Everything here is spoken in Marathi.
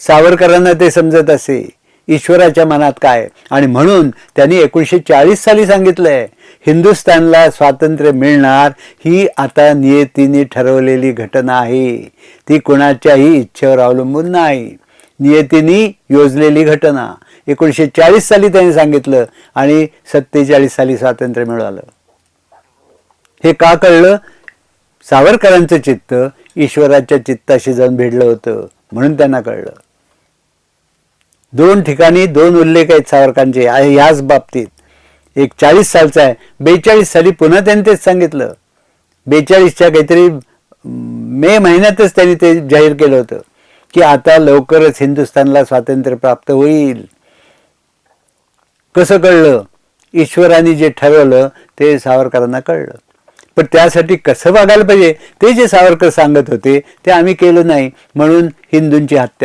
सावरकरांना ते समजत असे ईश्वराच्या मनात काय, आणि म्हणून त्यांनी 1940 साली सांगितलंय, हिंदुस्थानला स्वातंत्र्य मिळणार ही आता नियतीने ठरवलेली घटना आहे, ती कोणाच्याही इच्छेवर अवलंबून नाही, नियतीने योजलेली घटना. 1940 साली त्यांनी सांगितलं आणि 47 साली स्वातंत्र्य मिळालं. हे का कळलं? सावरकरांचं चित्त ईश्वराच्या चित्ताशी जाऊन भिडलं होतं म्हणून त्यांना कळलं. 2 ठिकाणी 2 उल्लेख आहेत सावरकरांचे ह्याच बाबतीत. एक 40 सालचा आहे, 42 साली पुन्हा त्यांनी तेच सांगितलं. 42च्या काहीतरी मे महिन्यातच त्यांनी ते जाहीर केलं होतं की आता लवकरच हिंदुस्थानला स्वातंत्र्य प्राप्त होईल. कसं कळलं? ईश्वराने जे ठरवलं ते सावरकरांना कळलं. पण त्यासाठी कसं वागायला पाहिजे ते जे सावरकर सांगत होते ते आम्ही केलं नाही, म्हणून हिंदूंची हत्या